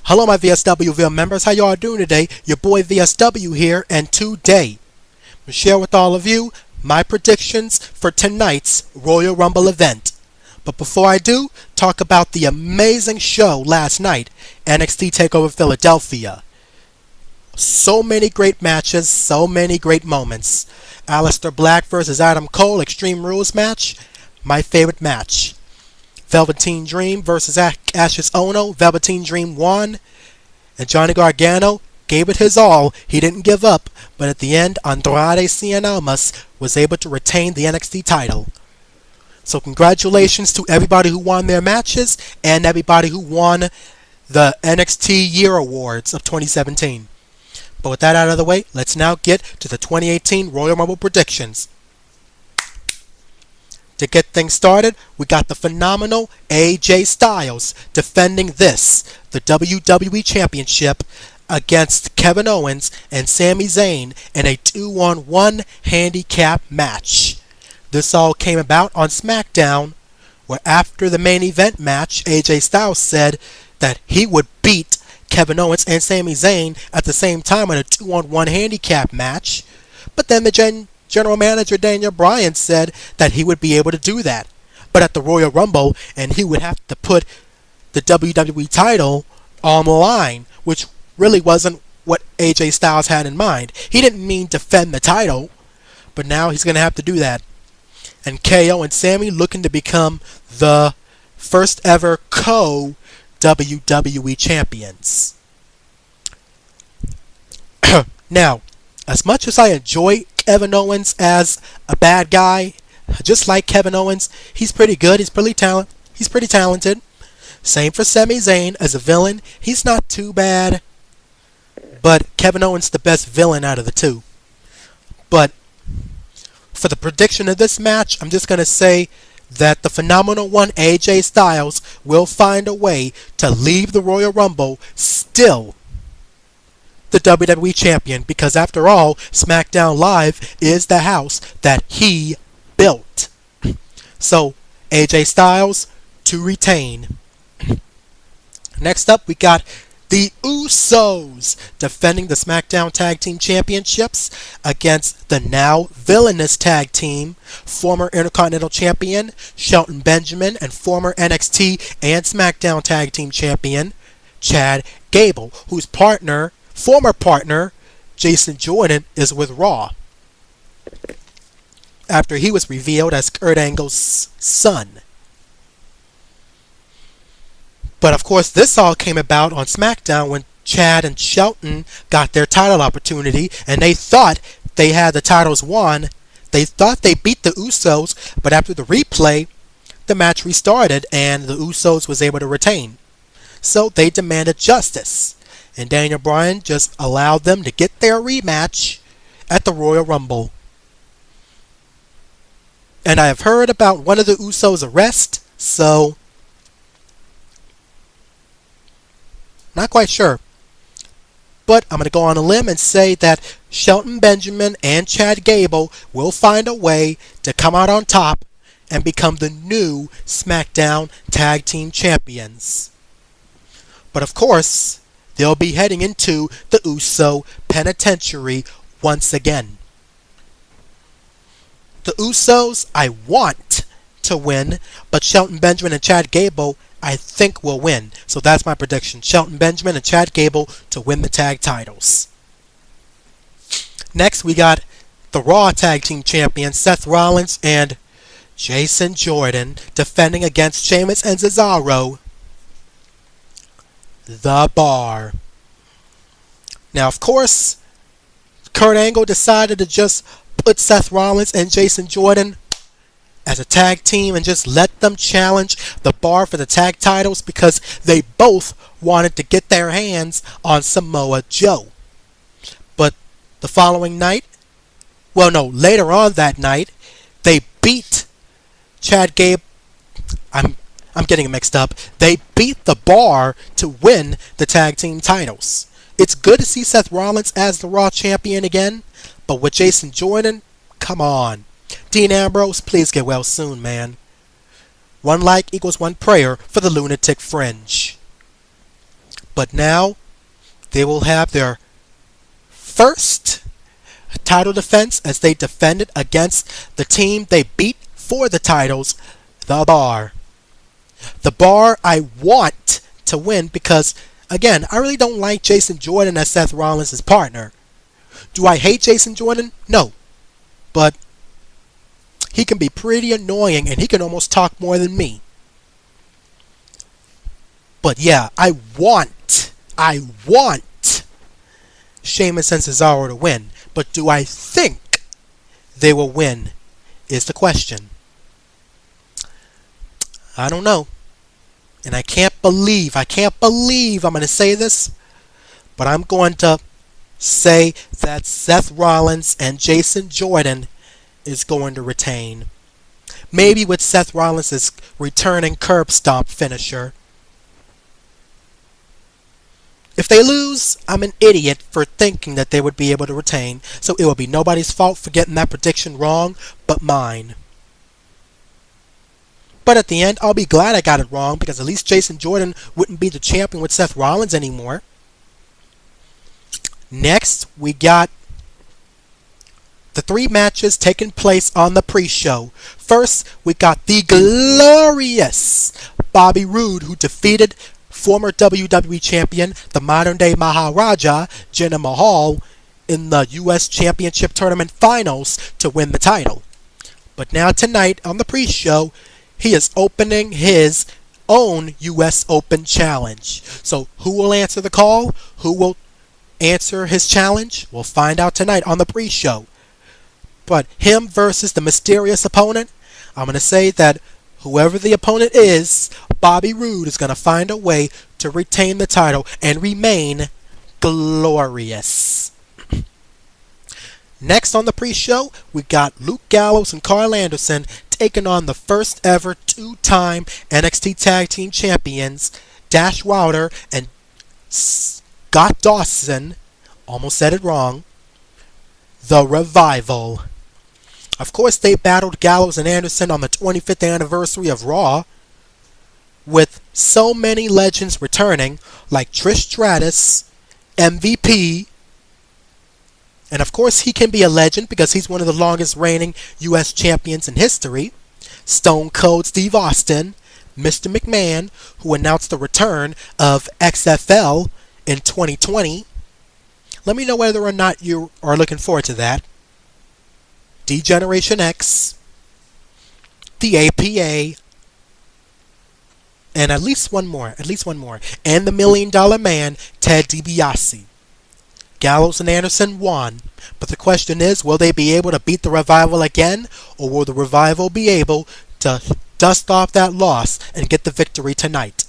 Hello my VSWville members, how y'all doing today? Your boy VSW here, and today I'm going to share with all of you my predictions for tonight's Royal Rumble event. But before I do, talk about the amazing show last night, NXT TakeOver Philadelphia. So many great matches, so many great moments. Aleister Black versus Adam Cole Extreme Rules match, my favorite match. Velveteen Dream versus Cassius Ohno. Velveteen Dream won, and Johnny Gargano gave it his all. He didn't give up, but at the end, Andrade Cien Almas was able to retain the NXT title. So congratulations to everybody who won their matches and everybody who won the NXT Year Awards of 2017. But with that out of the way, let's now get to the 2018 Royal Rumble predictions. To get things started, we got the phenomenal AJ Styles defending the WWE Championship against Kevin Owens and Sami Zayn in a 2-on-1 handicap match. This all came about on SmackDown, where after the main event match, AJ Styles said that he would beat Kevin Owens and Sami Zayn at the same time in a 2-on-1 handicap match, but then the General Manager Daniel Bryan said that he would be able to do that, but at the Royal Rumble, and he would have to put the WWE title on the line, which really wasn't what AJ Styles had in mind. He didn't mean defend the title, but now he's going to have to do that. And KO and Sami looking to become the first ever co-WWE champions. Now, as much as I enjoy Kevin Owens as a bad guy, just like Kevin Owens, he's pretty good. He's pretty talented. Same for Sami Zayn as a villain. He's not too bad, but Kevin Owens the best villain out of the two. But for the prediction of this match, I'm just going to say that the phenomenal one, AJ Styles, will find a way to leave the Royal Rumble still the WWE Champion, because after all, SmackDown Live is the house that he built. So, AJ Styles to retain. Next up, we got the Usos defending the SmackDown Tag Team Championships against the now villainous tag team, former Intercontinental Champion Shelton Benjamin and former NXT and SmackDown Tag Team Champion Chad Gable, whose former partner Jason Jordan is with Raw after he was revealed as Kurt Angle's son. But of course, this all came about on SmackDown when Chad and Shelton got their title opportunity, and they thought they had the titles won. They thought they beat the Usos, but after the replay, the match restarted and the Usos was able to retain. So they demanded justice, and Daniel Bryan just allowed them to get their rematch at the Royal Rumble. And I have heard about one of the Usos' arrest, so not quite sure. But I'm going to go on a limb and say that Shelton Benjamin and Chad Gable will find a way to come out on top and become the new SmackDown Tag Team Champions. But of course, they'll be heading into the Uso Penitentiary once again. The Usos, I want to win, but Shelton Benjamin and Chad Gable, I think, will win. So that's my prediction. Shelton Benjamin and Chad Gable to win the tag titles. Next, we got the Raw Tag Team Champions Seth Rollins and Jason Jordan defending against Sheamus and Cesaro, The Bar. Now, of course, Kurt Angle decided to just put Seth Rollins and Jason Jordan as a tag team and just let them challenge The Bar for the tag titles because they both wanted to get their hands on Samoa Joe. But the following night, later on that night, they beat Chad Gable. I'm getting it mixed up. They beat The Bar to win the tag team titles. It's good to see Seth Rollins as the Raw champion again, but with Jason Jordan, come on. Dean Ambrose, please get well soon, man. One like equals one prayer for the lunatic fringe. But now they will have their first title defense as they defended against the team they beat for the titles, the Bar. The Bar I want to win because, again, I really don't like Jason Jordan as Seth Rollins' partner. Do I hate Jason Jordan? No. But he can be pretty annoying and he can almost talk more than me. But yeah, I want Sheamus and Cesaro to win. But do I think they will win is the question. I don't know. And I can't believe I'm going to say this, but I'm going to say that Seth Rollins and Jason Jordan is going to retain. Maybe with Seth Rollins' returning curb stomp finisher. If they lose, I'm an idiot for thinking that they would be able to retain, so it will be nobody's fault for getting that prediction wrong but mine. But at the end, I'll be glad I got it wrong because at least Jason Jordan wouldn't be the champion with Seth Rollins anymore. Next, we got the 3 matches taking place on the pre-show. First, we got the glorious Bobby Roode, who defeated former WWE champion, the modern-day Maharaja, Jinder Mahal, in the U.S. Championship Tournament Finals to win the title. But now tonight, on the pre-show, he is opening his own U.S. Open Challenge. So who will answer the call? Who will answer his challenge? We'll find out tonight on the pre-show. But him versus the mysterious opponent, I'm going to say that whoever the opponent is, Bobby Roode is going to find a way to retain the title and remain glorious. Next on the pre-show, we got Luke Gallows and Carl Anderson taking on the first ever 2-time NXT Tag Team Champions, Dash Wilder and Scott Dawson, almost said it wrong, The Revival. Of course, they battled Gallows and Anderson on the 25th anniversary of Raw, with so many legends returning, like Trish Stratus, MVP, and of course he can be a legend because he's one of the longest reigning U.S. champions in history, Stone Cold Steve Austin, Mr. McMahon, who announced the return of XFL in 2020. Let me know whether or not you are looking forward to that. D-Generation X, the APA, and at least one more, and the $1 Million Man, Ted DiBiase. Gallows and Anderson won, but the question is, will they be able to beat the Revival again, or will the Revival be able to dust off that loss and get the victory tonight?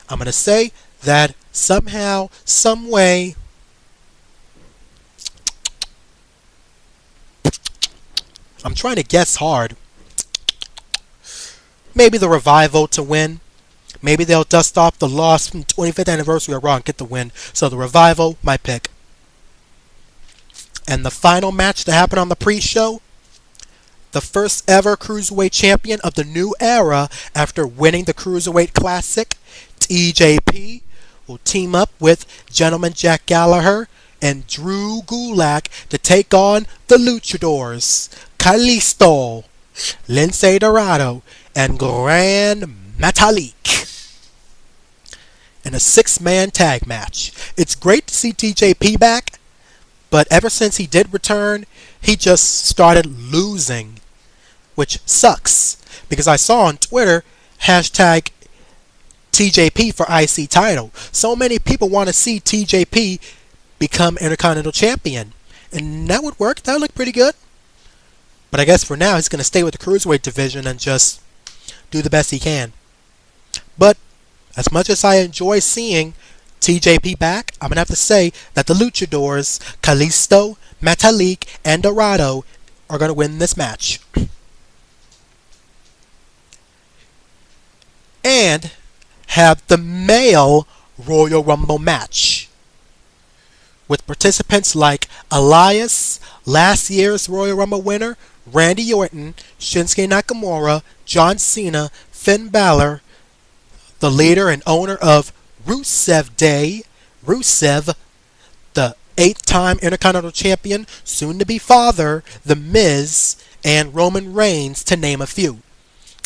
I'm going to say that somehow, some way, I'm trying to guess hard. Maybe the Revival to win. Maybe they'll dust off the loss from 25th anniversary of Raw and get the win. So the Revival, my pick. And the final match to happen on the pre-show, the first ever Cruiserweight champion of the new era after winning the Cruiserweight Classic, TJP, will team up with Gentleman Jack Gallagher and Drew Gulak to take on the Luchadors, Kalisto, Lince Dorado, and Gran Metalik in a 6-man tag match. It's great to see TJP back, but ever since he did return, he just started losing, which sucks, because I saw on Twitter, hashtag TJP for IC title. So many people want to see TJP become Intercontinental Champion, and that would work. That would look pretty good. But I guess for now, he's going to stay with the Cruiserweight division and just do the best he can. But as much as I enjoy seeing TJP back, I'm going to have to say that the Luchadors, Kalisto, Metalik, and Dorado are going to win this match. And have the male Royal Rumble match, with participants like Elias, last year's Royal Rumble winner, Randy Orton, Shinsuke Nakamura, John Cena, Finn Balor, the leader and owner of Rusev Day, Rusev, the 8-time Intercontinental Champion, soon-to-be father, The Miz, and Roman Reigns, to name a few.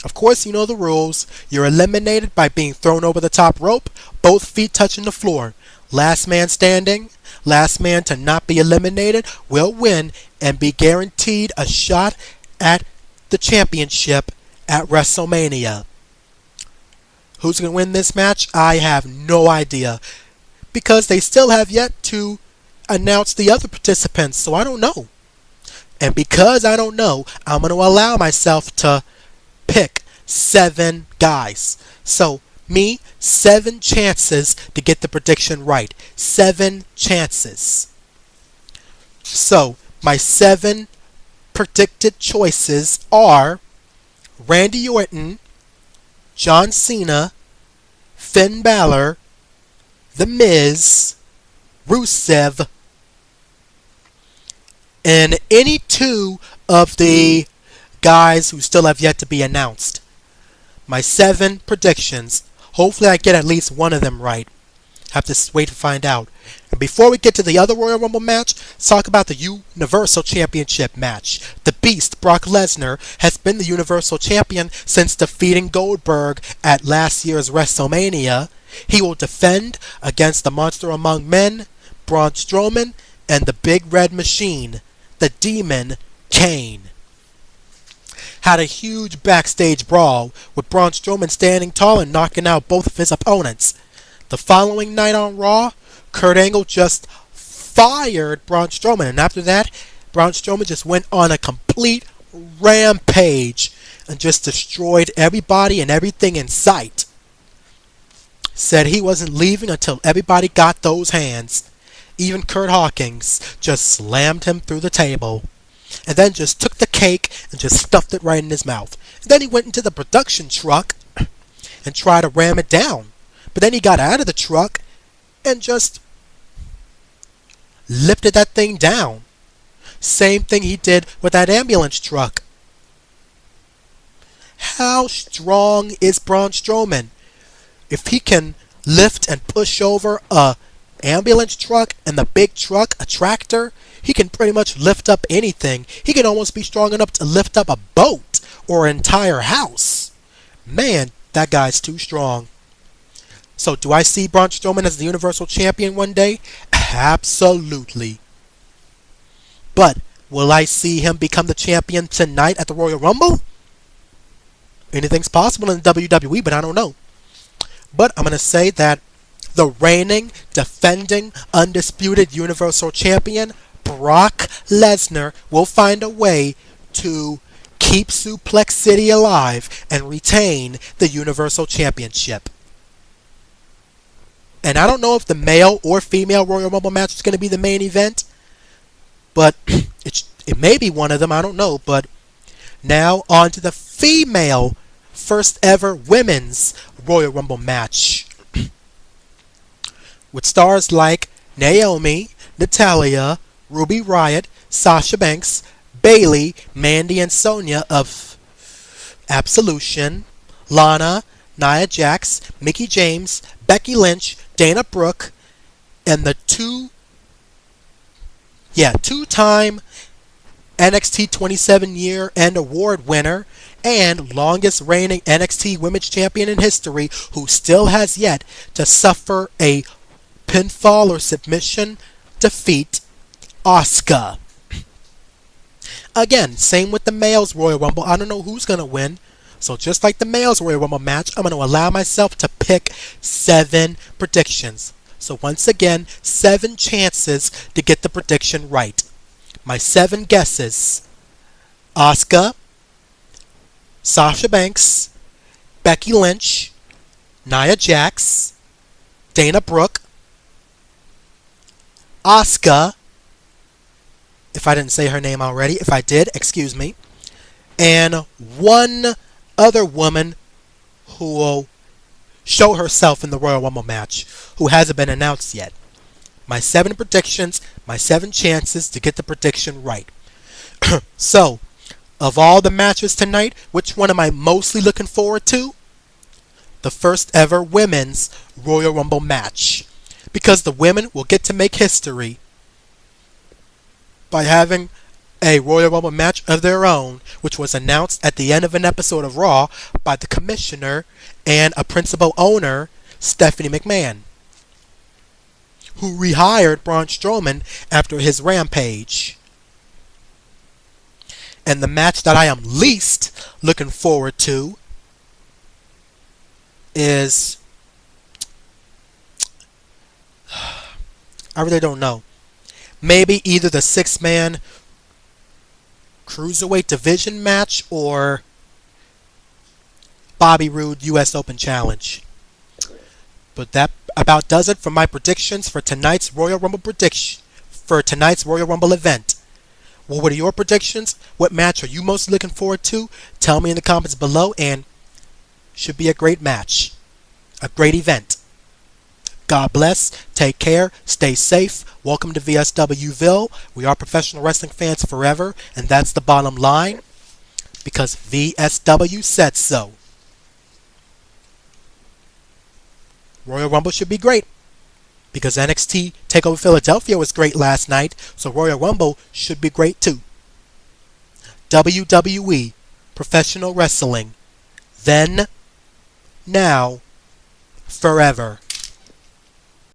Of course, you know the rules. You're eliminated by being thrown over the top rope, both feet touching the floor. Last man standing, last man to not be eliminated, will win and be guaranteed a shot at the championship at WrestleMania. Who's going to win this match? I have no idea, because they still have yet to announce the other participants, so I don't know. And because I don't know, I'm going to allow myself to pick 7 guys. So, me, 7 chances to get the prediction right. 7 chances. So, my 7 predicted choices are Randy Orton, John Cena, Finn Balor, The Miz, Rusev, and any 2 of the guys who still have yet to be announced. My 7 predictions. Hopefully I get at least one of them right. Have to wait to find out. And before we get to the other Royal Rumble match, let's talk about the Universal Championship match. The Beast, Brock Lesnar, has been the Universal Champion since defeating Goldberg at last year's WrestleMania. He will defend against the Monster Among Men, Braun Strowman, and the Big Red Machine, the Demon, Kane. Had a huge backstage brawl with Braun Strowman standing tall and knocking out both of his opponents. The following night on Raw, Kurt Angle just fired Braun Strowman, and after that, Braun Strowman just went on a complete rampage and just destroyed everybody and everything in sight. Said he wasn't leaving until everybody got those hands. Even Kurt Hawkins just slammed him through the table, and then just took the cake and just stuffed it right in his mouth. And then he went into the production truck and tried to ram it down. But then he got out of the truck and just lifted that thing down. Same thing he did with that ambulance truck. How strong is Braun Strowman? If he can lift and push over a ambulance truck and the big truck, a tractor, he can pretty much lift up anything. He can almost be strong enough to lift up a boat or an entire house. Man, that guy's too strong. So do I see Braun Strowman as the Universal Champion one day? Absolutely. But will I see him become the champion tonight at the Royal Rumble? Anything's possible in the WWE, but I don't know. But I'm going to say that the reigning, defending, undisputed Universal Champion, Brock Lesnar, will find a way to keep Suplex City alive and retain the Universal Championship. And I don't know if the male or female Royal Rumble match is going to be the main event, but it may be one of them, I don't know. But now on to the female first ever women's Royal Rumble match, with stars like Naomi, Natalya, Ruby Riott, Sasha Banks, Bayley, Mandy and Sonya of Absolution, Lana, Nia Jax, Mickie James, Becky Lynch, Dana Brooke, and the two-time NXT 27-year and award winner and longest reigning NXT Women's Champion in history, who still has yet to suffer a pinfall or submission defeat, Asuka. Again, same with the male's Royal Rumble. I don't know who's going to win. So just like the male's Royal Rumble match, I'm going to allow myself to pick 7 predictions. So once again, 7 chances to get the prediction right. My 7 guesses: Asuka, Sasha Banks, Becky Lynch, Nia Jax, Dana Brooke, Asuka, if I didn't say her name already, if I did, excuse me, and one other woman who will show herself in the Royal Rumble match, who hasn't been announced yet. My 7 predictions, my 7 chances to get the prediction right. So, of all the matches tonight, which one am I mostly looking forward to? the first ever women's Royal Rumble match. Because the women will get to make history by having a Royal Rumble match of their own, which was announced at the end of an episode of Raw by the commissioner and a principal owner, Stephanie McMahon, who rehired Braun Strowman after his rampage. And the match that I am least looking forward to is, I really don't know. Maybe either the 6-man Cruiserweight Division match or Bobby Roode US Open Challenge. But that about does it for my predictions for tonight's Royal Rumble event. What are your predictions? What match are you most looking forward to? Tell me in the comments below, and should be a great match. A great event. God bless. Take care. Stay safe. Welcome to VSWville. We are professional wrestling fans forever, and that's the bottom line, because VSW said so. Royal Rumble should be great, because NXT TakeOver Philadelphia was great last night, so Royal Rumble should be great too. WWE, professional wrestling. Then, now, forever.